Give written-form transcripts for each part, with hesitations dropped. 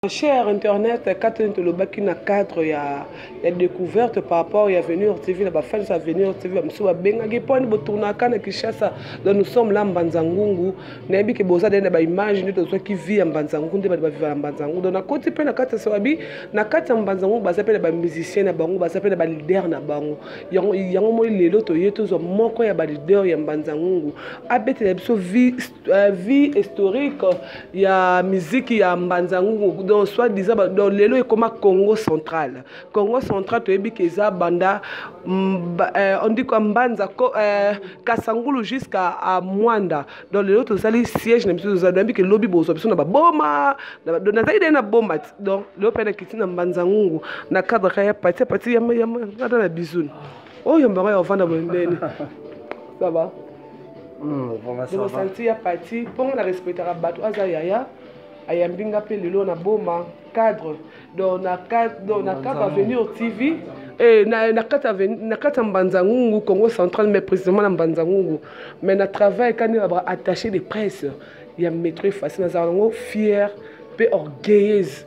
Cher Internet, quand tu le bac in cadre, il y a découverte par rapport à Avenir TV, la fin de Avenir TV, je benga point de tourner quand Kinshasa. Donc nous sommes là en Banzangungu, n'abi que boza de na image de ceux qui vivent en Banzangungu, de ba vivre en Banzangungu. Donc na côté pe na kata sawabi, na kata en Banzangungu, ba s'appelle ba musicien na bango, ba s'appelle ba leader na bango. Yango mo lelo to yeto zo moko ya ba leader ya Banzangungu. Abete la biso vie historique ya musique ya Banzangungu. Donc soit disant dans lelo comme Congo central. Congo central to ebi keza banda on dit comme Mbanza Kasangulu jusqu'à Mwanda. Dans lelo to sali siège na biso za ebi ke lobby bozo biso na ba boma na zaide na bomba. Donc lelo pena kiti na Banzangungu na cadre ya parti ya na bisoun. Oh yamba ya vanda bondeni. Ça va? Je me sentis à partir pour la respecter à bateau azayaya. Ayambinga pe lelo na boma cadre donc na cadre Avenir TV et na kata Banzangungu Congo central mais précisément na Banzangungu mais na travail quand il va attaché de presse il y a métro facile na zango fier pe orgueilleuse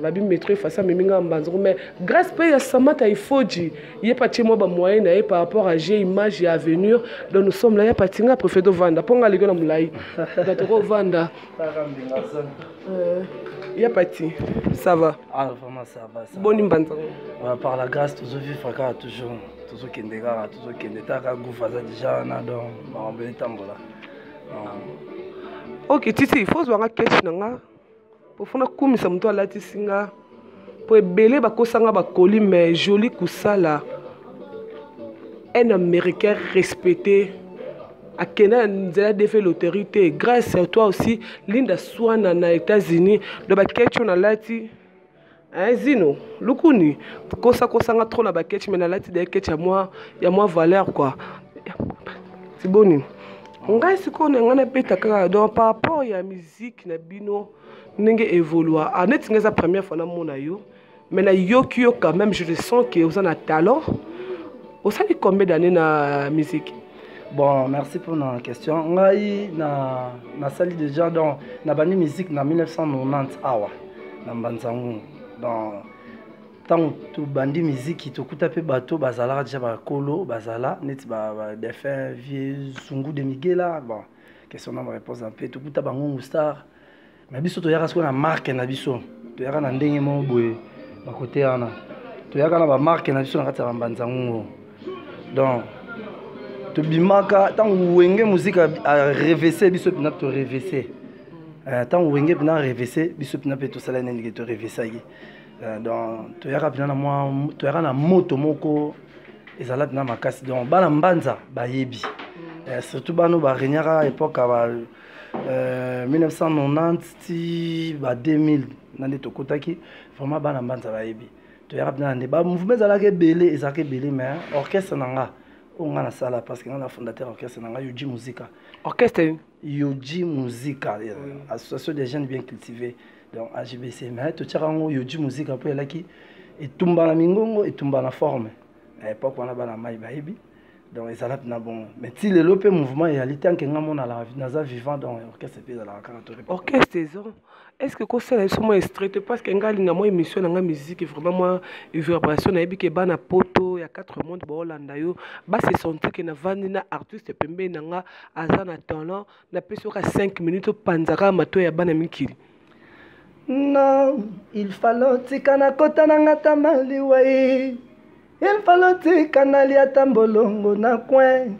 babi métro facile mais minga Banzangungu mais grâce pe ya Samata Ifoji il y a pas moi ba moyen na par rapport à G image et Avenir donc nous sommes là il y a pas tinga préfet de vanda ponga lego na mulai datoko vanda il y a pas ti ça va ah vraiment ça va ça bonne Banzangungu par la grâce toujours vivre toujours kendega toujours kendetaka goufaza déjà na donc on va tambola ok titi il faut voir cash nanga pour fona kumisa mto alati singa pour ebele bakosanga bakoli mais joli kusala un américain respecté à Kenya nzela défait l'autorité grâce à toi aussi Linda Swana na États-Unis de baketcho na lati zino lukuni kosanga trop na baketcho mais na lati de ketch ya moi valeur quoi c'est boni ngai sikone ngana beta kaka donc par rapport à la musique na bino n'enge évolua ah net ngeza première fois na mona yo mais na yokio quand même je sens que vous en avez talent vous savez combien d'années na musique bon merci pour la question ngai na sali déjà donc na bani musique na 1990 awa na Banzangungu donc tant to bandi musique to kuta pe bato bazala déjà ba kolo bazala net ba défunt vieux Zungu de Miguela bon question na réponse un peu to kuta bango star mais biso to yaka na marque na biso to yaka na ndenge mo boye ba côté ana to yaka na ba marque na biso na kata Banzangungu donc to bimaka tant wenge musique a revêser biso pina to revêser tant wenge pina revêser biso pina pe to sala nenge to revêser donc to yaka pina na moi to yaka na moto moko ezala pina makasi donc bana mbanza bayebi surtout bano ba renyaka époque ba 1990 ti ba 2000 nande to kotaki vraiment bana mbanza bayebi to yaka pina ne ba mouvement ezala ke belé ezala ke belé mais orchestre nanga on a la salle parce que on a fondateur orchestre nanga Yoji Musica orchestre Yoji Musica association des jeunes bien cultivés donc AJBC mais to tirango Yoji Musica pour là qui et tumba na mingongo et tumba na forme à l'époque on a bana mai baby donc ils allaient na bon mais si le lope mouvement etalité en kenga mona la naza vivant donc orchestre pe dans la carte orchestre est-ce que ça est moins strict parce que ngali na moi émission na musique vraiment moi vibration na ebi ke bana poto ya 4 monde ba Hollanda yo ba se sentir que na vandi na artiste pembe nanga azana talent na peso ka 5 minutes panzaka mato ya bana mikili non il fallait tikana kota na ngata maliwai il fallait tikana liata mbolongo na coin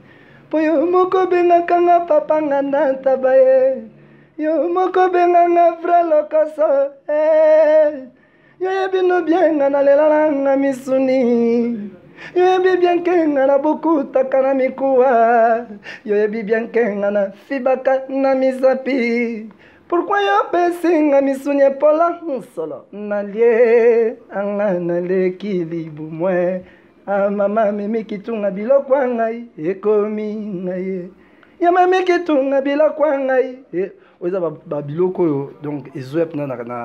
poyo moko benga kanga papa ngana tabaye yo moko benga nga frelo koso yo yebino bien na lela nga misuni yo yebi bien kenga na bukuta kana mikuwa yo yebi bien kenga na fibaka na misapi pourquoi yo pesinga misuni pola solo na lie anga na lekilibu mwe mama mimi kitunga biloko ngai ekomi ngai ya mami kitunga biloko ngai oza ba biloko yo donc ezoep na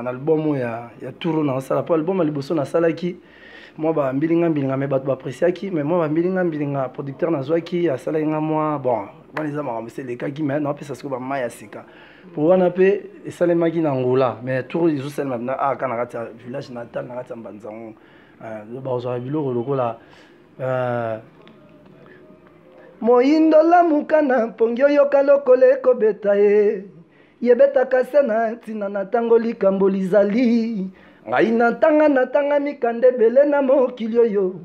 album ya touro na sala po album liboso na salaki moi ba mbilinga me bato ba appréciaki mais moi ba mbilinga producteur na zwaki ya sala nga moi bon on les a marre c'est les cas qui mais non puis ça se ba maya sika pour wana pe esalemaki na Angola mais tour ezosalema na aka na kati ya village natal na kati ya Mbanzango bazwaka biloko lokola moyindo lamuka na mpongi oyoka lokola ekobeta ye yebetaka se na ntina na ntango likambo lizali ngai natanga mikanda ebele na mokili oyo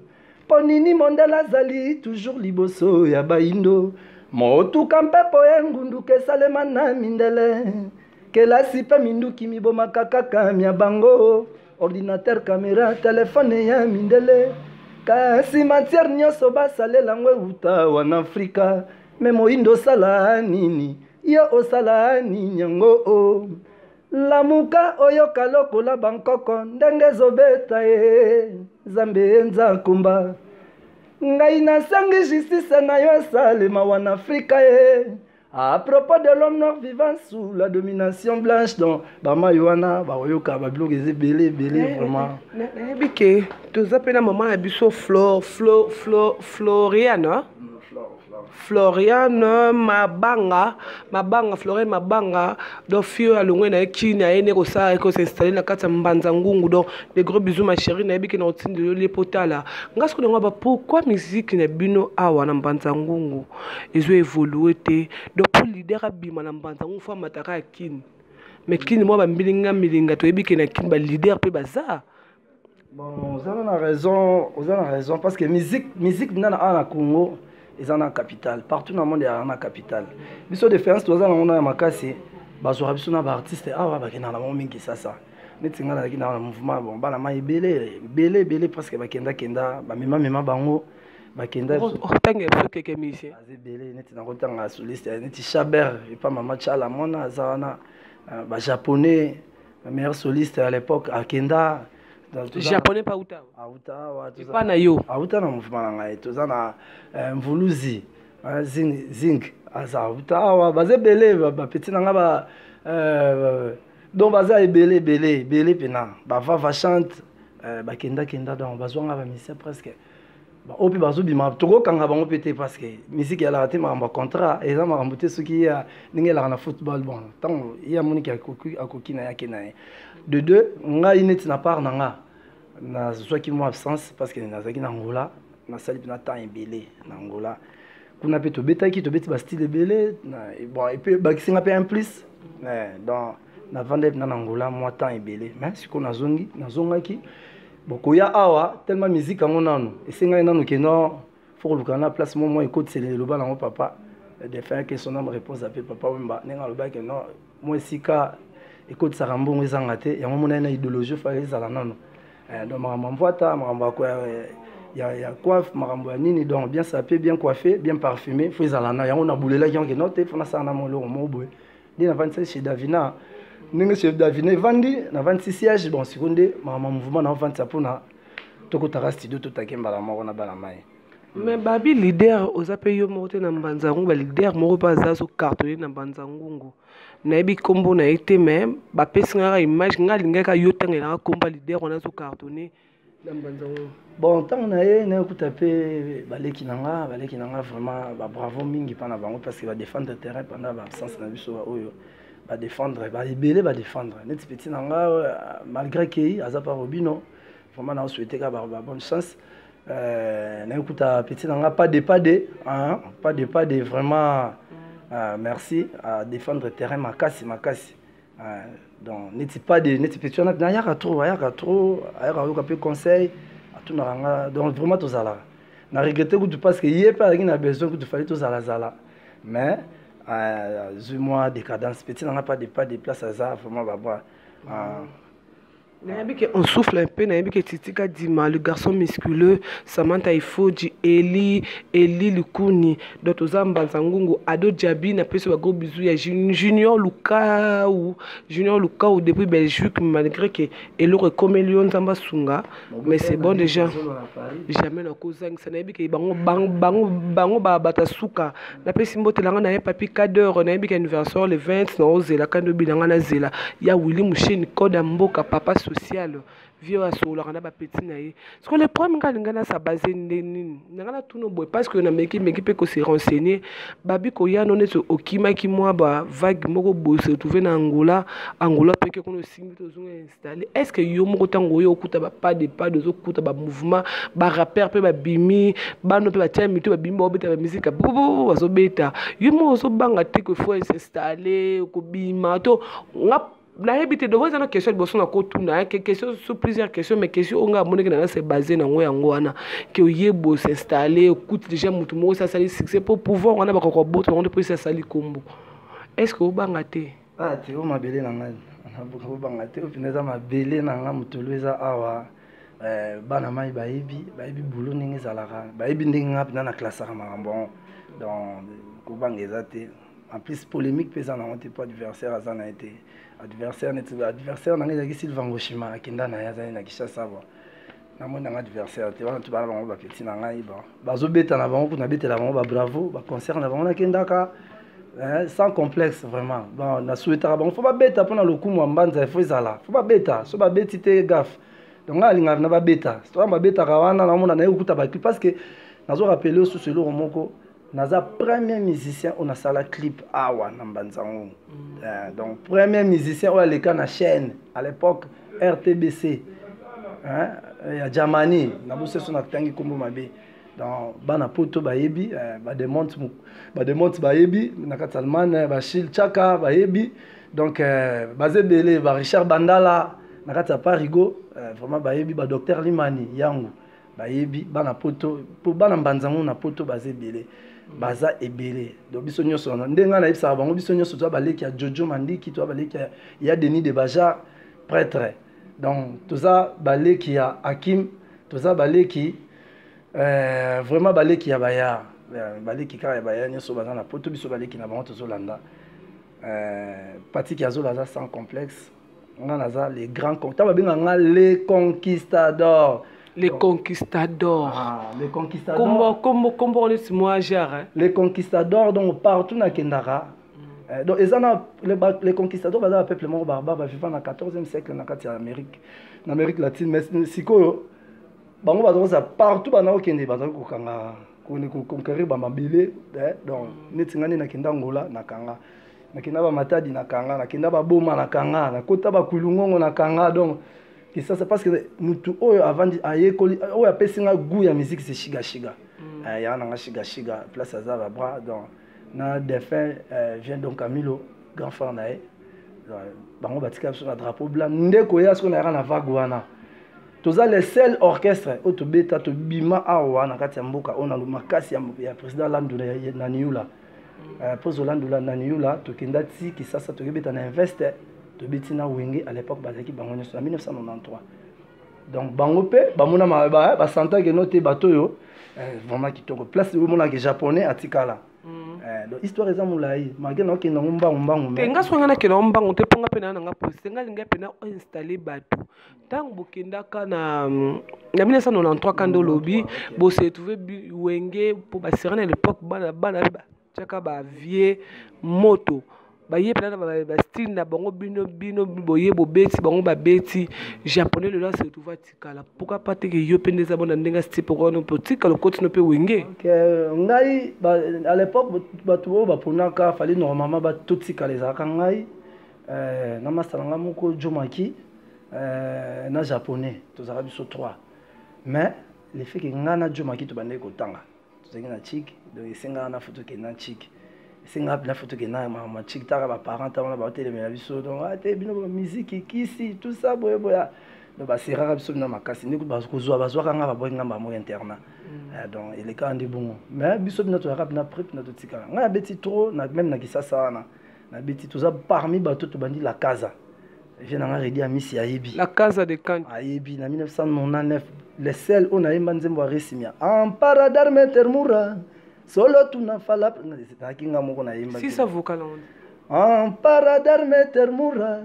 mpo nini mondele azali toujours liboso ya bayindo motuka mpepo engunduka esalema na mindele kelasi mpe minduki mibomaka kaka mia bango ordinateur kamera telefone ya mindele kasi matière nyonso basalelango euta wana afrika me moyindo osala nini yo osala nini yango lamuka oyoka lokola bankoko ndenge ezobeta ye nzambe enza kumba ngai nasangi justice na yo esalema wana afrika ye à propos de l'homme noir vivant sous la domination blanche donc bamayo wana baoyoka babiloko ezebele vraiment nayebi ke toza mpe na mama na biso Floriane Mabanga Floriane Mabanga donc fio alongwe na ekini ayene kosala s'installer na kati ya Mbanzangungu donc des gros bisous ma chérie nayebi ke na otindi yo lepotala ngasi kolonga ba pourquoi musique na bino awa na Mbanzangungu ezo évoluer te donc pour leader abima na Mbanzangungu fa mataka kini mais kini moi ba mbilinga milinga to yebi ke na kini ba leader pe baza bon vous avez raison parce que musique na Congo ils en ont capital partout dans le monde il y a une capitale biso différence toza na mona makasi bazwa biso na ba artiste awa ba kena na mingi sasa netinga na kina na mouvement bon bana mai belé presque ba kenda ba mema bango ba kenda tanga so keke musicien azebele netina kotanga soliste neti Chaber et pas mama Chala mona zawana ba japonais le meilleur soliste à l'époque akenda japonais pas uta pas na yo auta na mouvement na ngai toza na mvuluzi zing aza uta wa bazebele ba petit na nga ba donc baza ebele pena ba va chante ba kenda donc bazwanga ba misia presque ba opi bazobima tokokanga bango pete parce que musique ya la te maramba contrat eza marambo te soki ya ningela na football bon tant ya moniki akoki na yake na de deux ngai neti na part na nga na zwaki mo absence parce que nazaki na Angola na sali pena temps ebele na Angola kuna pe tobeti ba style ebele bon et puis bakisinga pe un plus donc na vande na Angola moi temps ebele mais siko nazongaki bokoya awa tellement musique yango nanu esengai nanu keno faut luka na place moi écoute c'est le loba nango papa de faire que son âme réponse à papa wemba nenga loba que non moi sika écoute ça rambongo ezanga te yango mona na idéologie fa ezala nanu donc marambo ata marambo quoi ya coiffe marambo ya nini donc bien sapé bien coiffé bien parfumé faut ezala na yango na bulela qui que non te faut na ça na molo moboy ni na 26 chez Davina ninga chef Davina vandi na 26 siège bon seconde marambo mouvement na 20 pona tokotaka studio totakemba la moko na bala mai mais babi leader ozape yo moko te na Mbanzangungu ba leader moko pa za so cartonné na Mbanzangungu nayebi kombo na ete même bapesi ngaka image nga lingaka yo tangela komba leader on a so cartonné na Mbanzangungu bon tant na ye na kuta pe baleki nanga vraiment ba bravo mingi pana bango parce que va défendre le terrain pendant l'absence na biso oyo ba défendre ba défendre net petit nanga malgré que azapa robino vraiment na souhaiter ka ba bonne chance na kuta petit nanga pas de vraiment merci à défendre le terrain makasi donc n'était pas petit on a yaka trop ayaka peu conseil à tout na donc vraiment tout ça là na regretter que parce que hier pas il a besoin que tu fallait tout ça mais moi décadence petit n'a pas de place à ça vraiment bah on souffle un peu, Titika Dima, le garçon musculeux, Samantha Ifoji, Eli Lukuni, Dr. Mbanzangungu, Ado Djabi, n'a pas ce gros bisou, il y a Junior Luka ou depuis Belgique, malgré que Elo Recomélion Zamba Sunga, mais c'est bon déjà. Jamais na kozang, ça n'a pas que bango batasuka, n'a pas si mbote langa na papi cadre, n'a pas qu'anniversaire le 20, na ozela kando bilanga na zela, ya Willy Moucheni Koda Mboka papa social vie à solo on a ba petit na ye parce que le problème quand ngana sa basé nini ngana tout no boy parce que na meki peut que se renseigner babi ko ya non eso okima ki moi ba vague moko bo se trouver na Angola peut que qu'on simbi to zunga installer est-ce que yo moko tango yo okuta ba pas de zo okuta ba mouvement ba rapper pe ba bimi ba no pe ba tia mito ba bimi ba beta ba musique ba zo beta yo mo zo banga te que faut s'installer ko bima to ngap na habité de voir une question de bosso na ko tuna question sur plusieurs questions mais question on a monné que na c'est basé na yango wana que yebo s'installer écoute déjà mutu mo ça sali succès pour pouvoir on a ba ko boto on peut ça sali kombo est-ce que obanga te ah te o mabele na ngai na boko banga te o pineza mabele na nga mutuluza awa bana mai baibi boulot ningi zalaka baibi ndingi ngapi na classe ka makambo donc ko banga ezate en plus polémique pesa na honte pas adversaire azana été adversaire na ngai Sylvain Ngoshima akinda na yazani na Kishasa bo na mona nga adversaire te wana tubala bango ba petit na ngai ba bazobeta na bango kuna betela bango ba bravo ba concert na bango na kendaka sans complexe vraiment bon na souhaitera bango faut pas beta pona lokumu ambanza faut ezala faut pas beta so ba beti te gaffe donc nga linga na ba beta so ba beta kawana na mona na ekuta ba clip parce que nazo rappeler sous le romoko naza premier musicien on a sala clip awa na mbanzango donc premier musicien on a les na chaîne à l'époque RTBC ya Jamani na bose so na tangi kombo mabe donc bana poto bayebi ba demonte bayebi na Katalman ba Shil Chaka bayebi donc bazebele ba Richard Bandala na kata Parigo vraiment bayebi ba docteur Limani yangu bayebi bana poto pour bana mbanzango na poto bazebele baza ebele donc biso nyonso na ndenga na yebisa bango biso nyonso to baleki ya Jojo Mandiki to baleki ya Denis de Baja prêtre donc tout ça baleki ya Hakim tout ça baleki vraiment baleki ya baya baleki ka ya baya nyonso baza na poto biso baleki na bango tozolanda Patrick Azola sans complexe on a les grands conquistadors les conquistadors. Les conquistadors. Ah, les conquistadors. Comment on est moi gère les conquistadors donc partout na Kendara. Donc les conquistadors baza un peuple mort barbare vivant dans le 14e siècle na kati ya Amérique latine mais sikoyo bango baza partout bana okende baza ko kanga ko conquérir ba mabele donc netingani na kenda Angola na kanga na kenda ba Matadi na kanga na kenda ba Boma na kanga na kota ba Kulungongo na kanga donc et ça c'est parce que mutu oyo avant ayekoli oyo apesinga goût ya musique c'est shiga ya na shiga place azaba bras donc na défunt vient donc Camilo grand frère nae bango batika sur la drapeau blanc ndeko ya ce qu'on a na vague wana toza les seuls orchestres auto beta to bima awa na kati ya mboka ona lu makasi ya président Landula na Niula pour Landula na Niula to kendati ki sasa to beta na investir to betina wenge à l'époque bazaki bango en 1993 donc bango pe bamona ba santa ke noté bato yo vraiment kitoko place où mona ke japonais atikala donc histoire eza mulai magena ke ngomba mbangu te nga songa na ke mbangu te ponga pena na nga poste nga linga pena installer bato tant bokendaka na 1993 quand lobby bo se trouver wenge pour ba serena à l'époque bana chaka ba vie moto baye pena ba style na bango bino boye bobeti bango ba beti japonais le là se trouve tikala pourquoi pas te yo pendeza bona ndenga style pourquoi no politique le côté no pe wenge ngai à l'époque bato ba ponaka fallait normalement ba totika les aka ngai na masalanga moko Jomaki na japonais to zara biso 3 mais le fait que ngana Jomaki to bande ko tanga to zenga na chik donc isenga na photo ke na chik singa na photo que na ma chic tara ba parents ta ba télé mais biso donc ate bino musique kisi tout ça boya donc ba sera biso na makasi ni ko ba ko zo ba zo kanga ba boyinga ba mo interna donc il est quand bon mais biso bino to rap na prep na to tika nga beti trop na même na Kisasa na beti tout ça parmi bato to bandi la casa je na redi a misi ayebi la casa de Kanye ayebi na 1999 les seuls on a yemba nzembo resimia en paradar metermura solo tunafala kinga moko na yemba si ça vocal en paradar metermura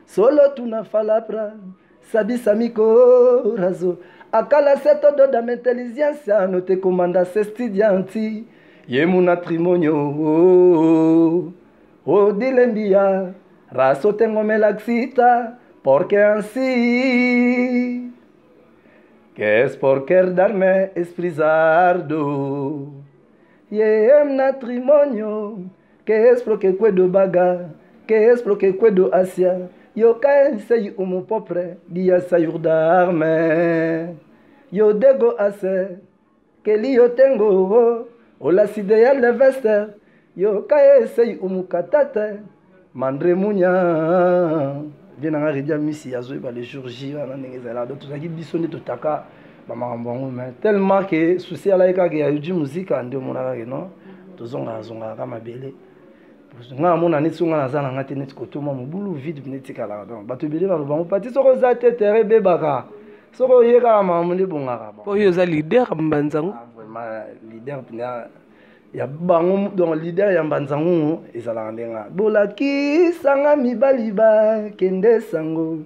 solo tunafala pra sabi samiko razo akala seto do da intelligence anote komanda se studianti yemu na trimonio o dilembia raso tengo melaxita Porque assim, que es por querer darme esprisardo, y en matrimonio, que es lo que puedo bagar, que es lo que puedo hacer, yo caen sei pobre, dia sayudarme, yo debo hacer, que yo tengo, o las ideas de vester, yo caen sei katate, mandre munya. Bien en arrière misi azo ba le jour J na ndenge la do tozaki biso nde totaka ba makambo mais tellement que souci ala ka ya du musique ande mona ka non tozonga zonga ka mabele nga mona neti songa na zana ngate neti kotoma mobulu vide neti kala donc bato bele ba bango pati soko za tete rebe baka soko yeka mamu ndi bongaka ba po yo za leader mbanzango vraiment leader pina ya bango donc leader ya mbanzango ezala ndenga bolaki sanga mibali ba kende sango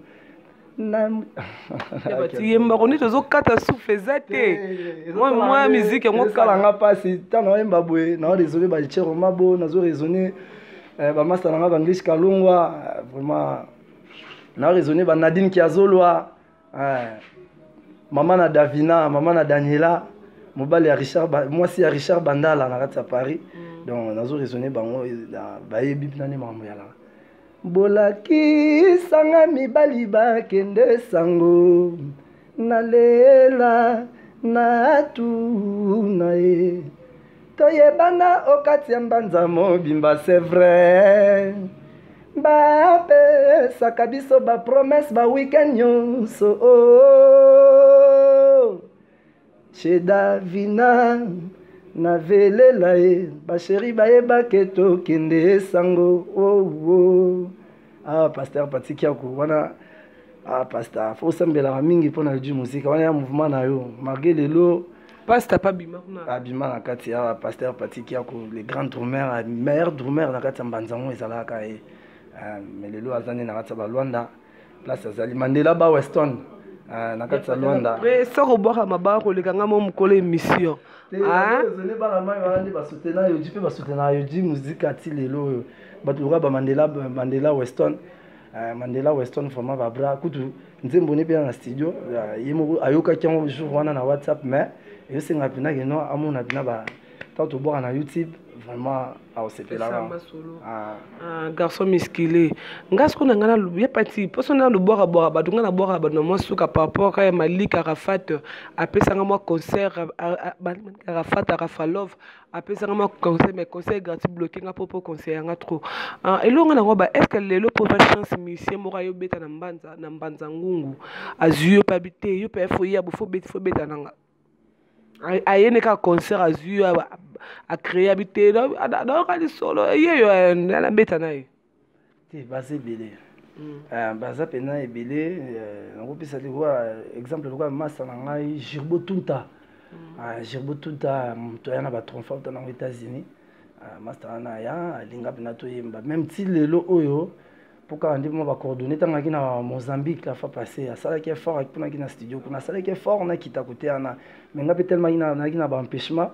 na bati yemba koni tozo kata souffle zate moi musique ngo kala nga pasi tano yemba boye na raisonner ba chero mabo nazo raisonner ba master nga ba English kalungwa vraiment na raisonner ba Nadine Kiazolwa mama na Davina mama na Daniela mobali ya Richard moi si ya Richard Bandala na kati ya Paris donc nazo raisonner bango ba yebi nani mambo ya la bolaki sanga mibali ba kende sango nalela na tu na e toyebana okati ya mbanza mobimba c'est vrai bapesaka biso bapromese ba weekend nyonso chez Davina na velela e basheri bayebake tokende sango pasteur Patikiako wana pasteur faut sembela mingi mpona du musique wana ya mouvement na yo malgré lelo pasteur pas bima kuna abima na kati ya pasteur Patikiako le grand drummer meilleur drummer na kati ya mbanzango ezalaka e mais lelo azani na kati ya Balwanda place azali Mandela ba Weston na kati ya Luanda soko boka mabaka koleka nga mo mokolo émission désolé bana mai wana ba soutenir yo dipe ba soutenir yo di musique ati lelo bato loka ba Mandela Weston vraiment ba bra kutu nzembo ne pia na studio yemo ayoka kyango jour wana na WhatsApp mais yo senga pina ke no amona pina ba tanto boka na YouTube vraiment au sepela garçon musclé ngasko na ngana lu ya pati poso na lu boka badunga na boka ba no mosuka par rapport à Malika Arafat apesanga moi concert Arafat Arafalov apesanga moi concert mais concert gratuit bloqué nga popo concert nga trop elonga na ngoba est-ce que lelo pour faire chance mission mora yo beta na mbanza ngungu azuyo pabité yo pe fo ya fo beta nanga ayene ka concert azuyo a créé habité dans le solo yeyo na beta na ye ti base belé baza pena ebele nakopesa likwa exemple lokwa masa na ngai Girbo Tunta moto aya na batromfa uta nango États-Unis master wana ya alinga pena toyemba même ti lelo oyo pourquoi ndi mo bacoordonné tangaki na Mozambique la fois passée asalaki effort akiponaki na studio kuna asalaki effort na kita kote ana mais nga pe tellement naki na baempêchement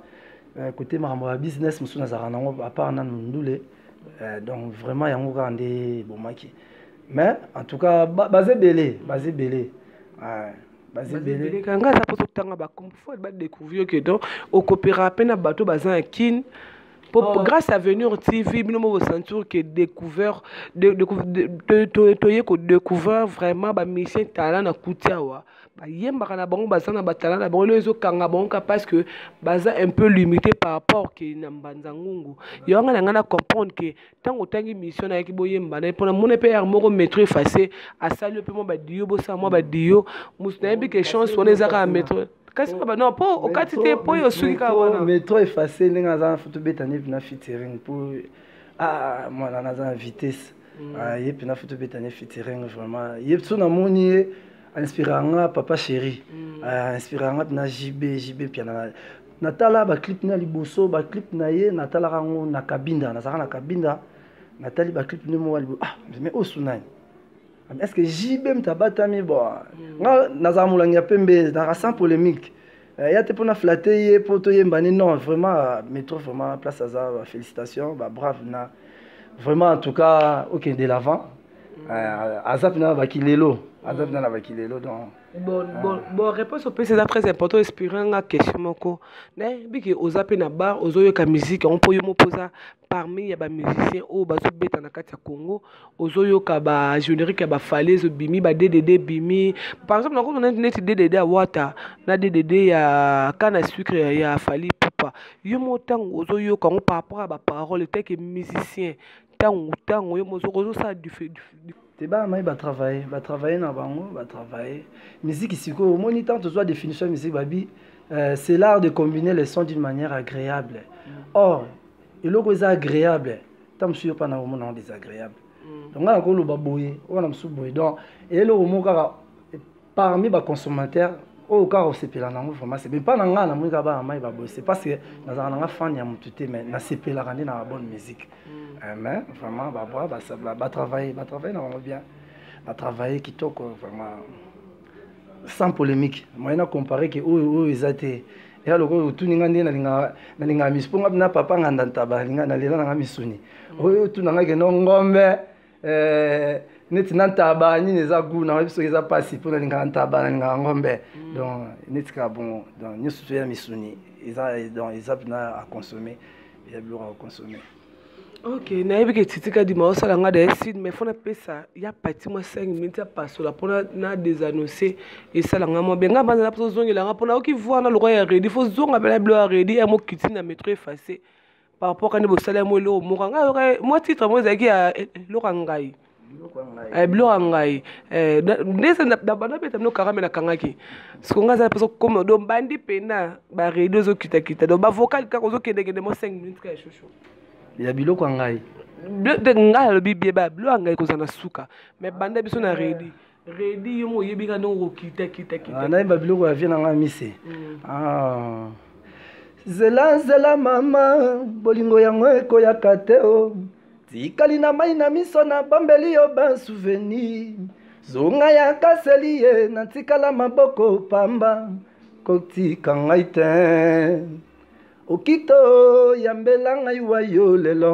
côté makambo ya business mosusu nazalaka nango apart nanu ndule donc vraiment yango kaka nde bomaki mais en tout cas baze belé kanga za poto tanga ba faut ba découvrir que donc au coopéra peine bateau bazan kin grâce à Venir TV bino mo sentir que découvert découvert vraiment ba mission talent na kutiawa ba yemba kana bango bazana ba talent na bango lezo kanga bango parce que baza un peu limité par rapport que na mbanza ngungu yo nga na comprendre que tango tangi mission na kibo yemba na pona mon pe moko métro effacé a saluer pe mo ba dio bo sa mo ba dio musna bi que chance on ezaka métro kasi ba non po okati te po yo suki ka wana métro effacé ninga za photo betani na featuring pour moi na za vitesse yep na photo betani featuring vraiment yep so na moni inspiranga papa chéri inspiranga na JB piana natala ba clip na liboso ba clip na ye natala rango na kabinda na saka na kabinda natali ba clip ni mo wali mais osunani est-ce que JB mtabatami bon nga nazamulangi pembe na sans polémique ya te pona flatter ye poto yembani non vraiment métro vraiment place à ça félicitations bah brave na vraiment en tout cas OK de l'avant Azap na bakilelo. Azap na bakilelo donc. Bon, réponse au PC c'est très important. Espérant une question moko. Mais biki ozape na bar, ozoyo ka musique, on peut yo moposa parmi ya ba musiciens au bazo beta na kati ya Congo, ozoyo ka ba générique ya ba falaise bimi ba DDD bimi. Par exemple, on a net DDD à Wata, na DDD ya kana sucre ya Fali Poupa. Yo motang ozoyo ka on par rapport à ba parole tel que musicien. Tango yo mozo ça du fait C'est pas mal, travailler dans bango, travailler. Musique ici, au moniteur, tu dois définition musique, babi. C'est l'art de combiner les sons d'une manière agréable. Or, il est agréable. Tant que pas dans le monde désagréable. Donc, on a encore le baboué, on a le baboué. Donc, et le mot parmi les consommateurs, au cas où c'est pas dans le format, c'est pas dans le monde baboué. C'est parce que nous avons un fan, mais nous c'est pas la bonne musique. Mais vraiment, travailler bien. Travailler qui toque vraiment sans polémique. Moi, je comparé que ils étaient. Et alors, tout le monde na misponga na papa nganda ntaba na lela na misuni. Tout nanga ke no ngombe net na ntaba ni neza gu na biso eza pasi pour na ntaba na ngombe. Donc net ka bon donc ni surtout ya misuni. Ils a à consommer, il y a besoin à consommer. Ok, nayebi ke titika di maosala nga da sid mais fona pesa ya pati mo 5 minutes ya pasola pona na désannoncer et sala nga mo benga banza na poso zongela nga pona oki voir na lo ya ready faut zonga bela blo ya ready ya mo kiti na métro effacé par rapport à ni bo sala mo lo mo nga mo titre mo zaki ya lo ngai bilo ngai ndese da bana beta no karame na kangaki sikonga za poso comme do bandi pena ba ready zo kita do ba vocal ka zo kende mo 5 minutes ka chouchou. Il y a biloko ngai. De ngai le bibie ba bilo ngai ko zana suka. Mais banda biso na ready. Ready yo mo yebika no kita. Na ba biloko ya viena ngai mise. Zela mama bolingo yango eko ya kateo. Tikali na mai na miso na bambeli yo ba souvenir. Zonga ya kaseli ye na tikala maboko pamba. Kotika ngai te. Okito yambela ngai wayo lelo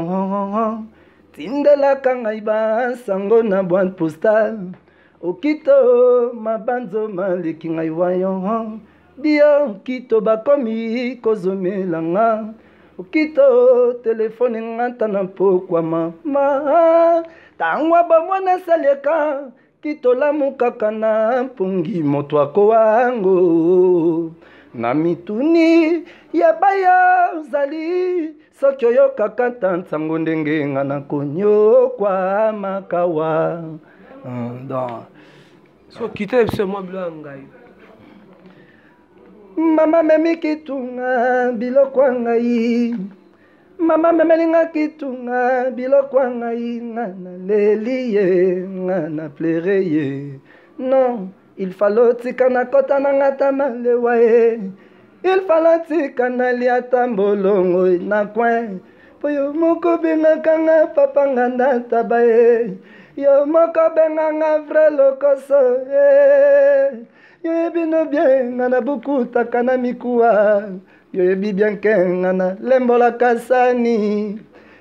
tindela kangai ba sango na boîte postale okito mabanzo maliki ngai wayo bio kito bakomi kozomela nga okito telefone ngata na pokwa mama tangwa ba mwana saleka kito lamukaka na mpungi moto akowango na mituni ya baya uzali soki oyokaka ntango ndenge nga na konyo kwa makawa so kita biso mwa bilo ngai mama memi kitunga biloko ngai mama memelinga kitunga biloko ngai nga na leli ye nga na pleure ye non. Il fallait tika na kota na ngata malewa e. Il fallait tika na liata mbolongo na kwen. Po yo moko benga kanga papa nganda taba e. Yo moko benga nga vre lokoso e. Yo ebi no bien na buku takana mikuwa. Yo ebi bien kenga na lembola kasani.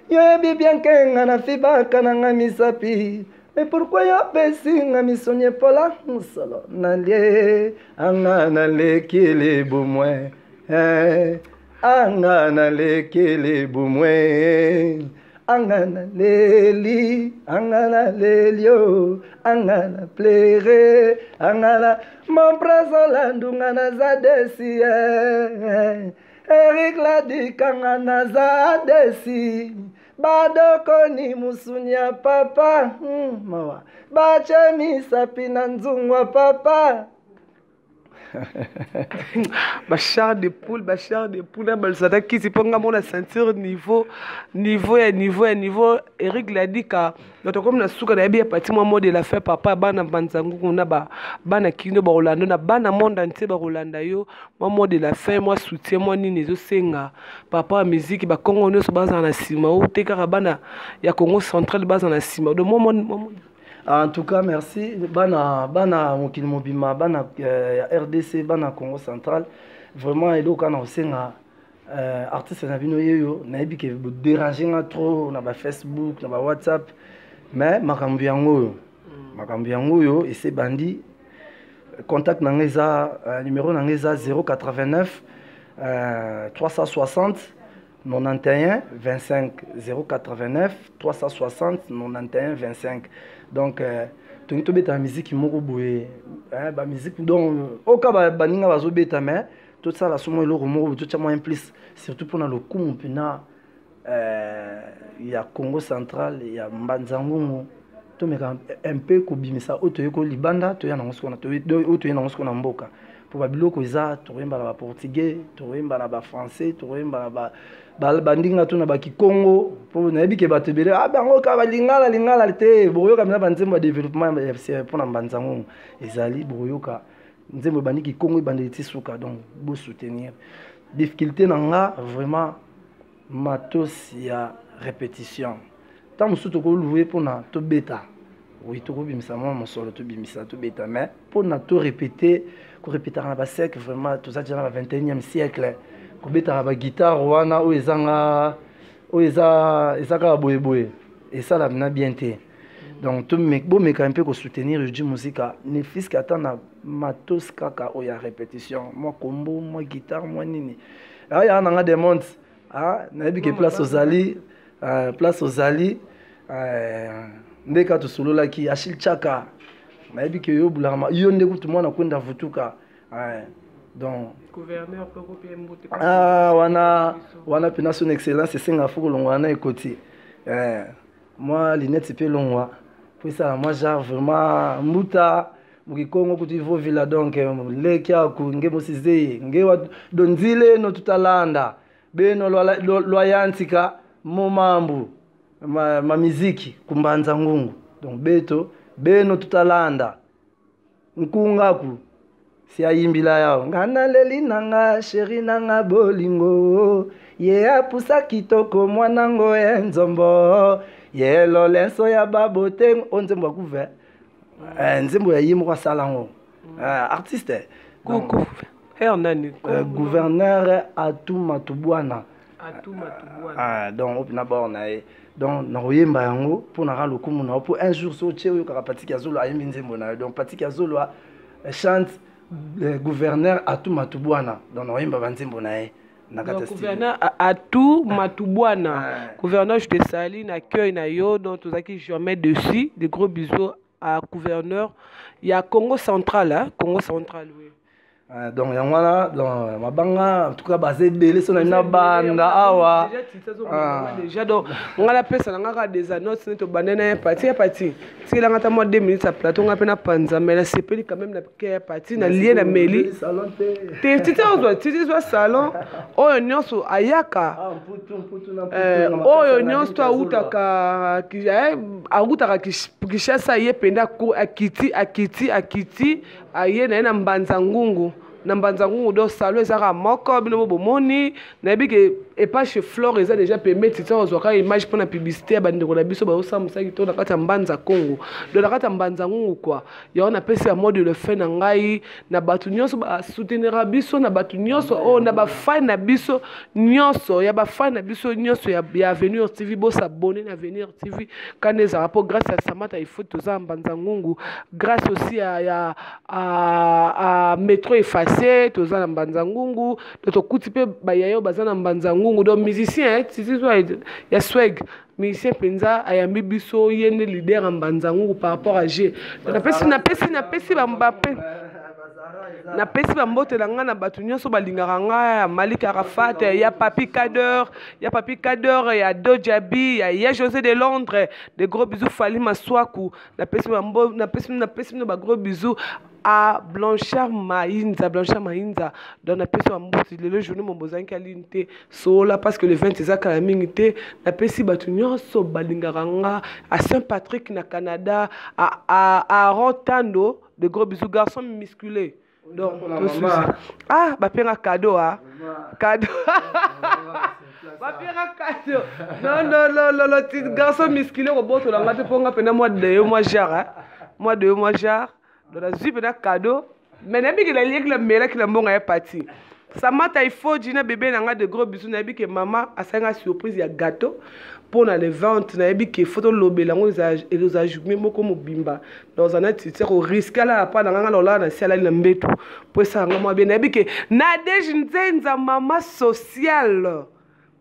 Yo ebi bien kenga na fibaka na nga misapi. Et pourquoi y'a pessinga mi sonye pola musolo nalie anga na lekele bumwe anga na lekele bumwe anga na leli anga na lelio anga na pleure anga na mon preso landunga na zadesi Eric Ladi kanga na zadesi badoko ni musunya papa mawa bache misapi na nzungwa papa Bachar de poule na balsada kisi ponga mona ceinture niveau Eric l'a dit ka notre comme na suka na bien parti moi mode la fait papa bana banzangu na ba bana kindo ba Rolando na bana monde entier ba Rolanda yo moi mode la fait moi soutien moi nini zo senga papa musique ba Congo no so baza na sima ou te kaka bana ya Congo central baza na sima de moi. En tout cas, merci. Bana mokili mobima, bana RDC, bana Congo central. Vraiment, et donc on a aussi artiste na bino yo na ebi ke déranger nga trop na ba Facebook, na ba WhatsApp. Mais makambo yango makambo yango yo ese bandi contact nangeza numéro nangeza 089 360 91 25 089 360 91 25 donc tu to beta musique moko boye ba musique donc oka ba ninga bazo beta mais tout ça la somo eloko moko tout ça moins plus surtout pour le coup pena il y a Congo central il y a Mbanzangungu to meka un peu ko bimisa oto yeko libanda to yana ngosiko na to oto yana ngosiko na mboka pour babiloko eza to remba na ba portugais to remba na ba français to remba na ba bandinga to na ba kikongo pour na yebike batebele bango ka lingala te boyoka mina banzembo ya développement pour na Mbanzangungu ezali boyoka nzembo bandi kikongo bandi tisuka donc bo soutenir difficulté nanga vraiment matos ya répétition tant musuto ko louer pour na to beta oui to ko bimisa mo solo to bimisa to beta mais pour na to répéter ko répéter na ba sec vraiment tout ça déjà dans le 21e siècle ko beta ba guitare wana o ezanga o ezaka boyeboye et ça la na bien té donc to me bo me un peu ko soutenir le musique ne fils qu'attendre matos kaka o ya répétition moi combo moi guitare moi nini là ya nanga des mondes ah na bi que place aux ali ndeka to solo la ki Achille Chaka na bi que yo bulama yo ndeko tout monde kwenda vutuka donc gouverneur poko pe mbote wana pena son excellence senga fuko longwana ekoti moi linette pe longwa pour ça moi genre vraiment muta mukikongo kuti vo villa donc lekia ku ngemo sizei ngewa donzile no tutalanda beno loyantika momambu ma miziki kumbanzangungu donc beto beno tutalanda nkungaku si ayimbila yao ngana leli nanga sheri nanga bolingo ye apusa kitoko mwanango enzombo ye lolenso ya babote onzembo kuve nzembo ya yimo kwa salango artiste koko nani gouverneur Atuma Tubwana donc opina borna donc na oyemba yango pour na lokumu na pour un jour so tche yo kaka patiki azolo ayembi nzembo na donc patiki azolo chante gouverneur Atuma Tubwana donc na oyemba banzembo na ye na kata gouverneur Atuma Tubwana gouverneur je te salue na cœur na yo donc tozaki jamais dessus des gros bisous à gouverneur il y a Congo central Congo central oui. Donc yangwana donc mabanga en tout cas basé belé so na banda awa déjà donc ngala pesa ngaka des annonces to banana parti si la ngata moi 2 minutes à plateau ngapa na panza mais la sepeli quand même na ke parti na lien na meli titi zo salon oyo nyonso ayaka oyo nyonso to utaka kishasa ye penda ko akiti aye na Mbanzangungu na Mbanzangungu do salon ezaka moko bino bomoni na bike et pas chez Flore eza déjà permettre ça ozoka image pour la publicité bandeko na biso ba osamusaki to na kata Mbanza Congo do na kata Mbanzangungu quoi ya on appelle ça mode le fait na ngai na batu nyonso ba soutenir biso na batu nyonso o na ba fan na biso nyonso ya ba fan na biso nyonso ya Avenir TV bo s'abonner na Avenir TV kaneza rapport grâce à Samata il faut to za Mbanzangungu grâce aussi à métro effacé to za Mbanzangungu to kuti pe ba yayo bazana Mbanzangungu donc musicien il y a swag musicien penza ayambi biso yene leader en Mbanzangungu par rapport à G na pesi ba Mbappé na pesi ba mbote na nga na batu nyonso balingaka nga Malik Arafat ya Papi Kader ya Dojabi ya José de Londres des gros bisous Fali Maswaku na pesi ba gros bisous à Blanchard Maïnza dans la personne le journée mon besoin qualité sola parce que le 20 est à la minute la pesi batunyo so balingaranga à Saint-Patrick na Canada à Rotando de gros bisous garçons musclés donc ba pera cadeau cadeau non petit garçon musclé au boto la ngate ponga pena moi de moi jar dans la zip na cadeau mais n'aime que la ligue la mera qui la mbonga est parti Samata il faut dire bébé nanga de gros bisous na que maman a fait une surprise il y a gâteau pour na les ventes na que photo lobé lango ils a joué moko mobimba dans un net c'est au risque là pas nanga lola na sala na mbetu pour ça ngamo bien na que Nadège Nzenza maman sociale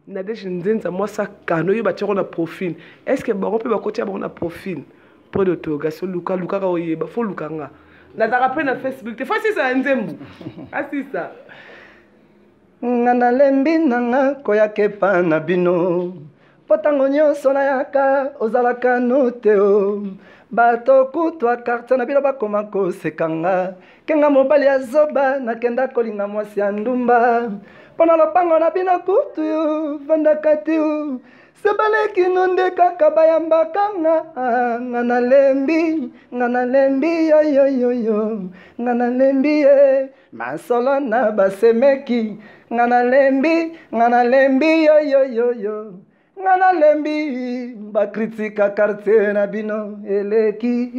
Nadège Nzenza moi ça kano yo ba tiro na profil est-ce que bon on peut ba côté ba na profil pour de togasio luka ka oyeba fo lukanga na ta rappel na Facebook te fois si ça nzembu asi ça nga nalembi nanga koyaka epa na bino mpo ntango nyonso nayaka ozalaka no te o bato kutwa kartier na bino bakoma kosekanga kenga mobali ya zoba nakenda kolinga mwasi ya ndumba mpo na lopango na bino kutu yo vandaka te o sebaleki no nde kaka bayambaka nga nalembi yoyoyoyo nga nalembi ye masolo na basemeki nga nalembi yoyoyoyo nga nalembi bakritika quartier na bino eleki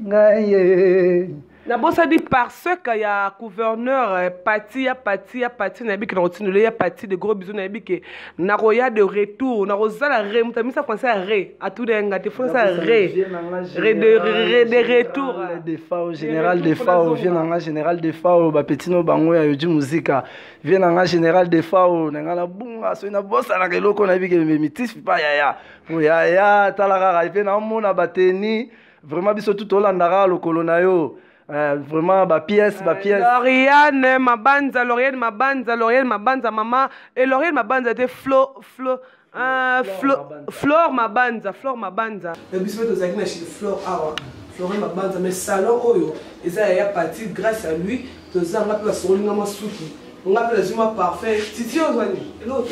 ngaye na bosa dit parce que ya gouverneur parti na bi que continuer ya parti de gros bisous na bi que na roya de retour na rozala re mutamisa français re à tout denga te français re de retour de FAO général de FAO vient nga général de FAO ba petino bango ya yoji musica vient nga général de FAO nga la bunga so na bosa na keloko na bi que mitis pa ya talaka ka na mona bateni vraiment biso tout olandaka lokolo na yo vraiment ba pièce Lauriane Mabanza maman et Lauriane Mabanza était Flore Mabanza le bisou de Zagina chez Flore awa Flore Mabanza mais salon oyo eza ya parti grâce à lui tozanga pe basolinga masuki on appelle les humains parfait titi ozwani et l'autre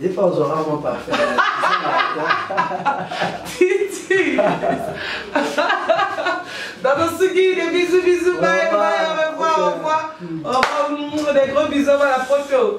des fois on aura moins parfait titi dans le suki, des bisous, bye, au revoir. Des gros bisous à la photo.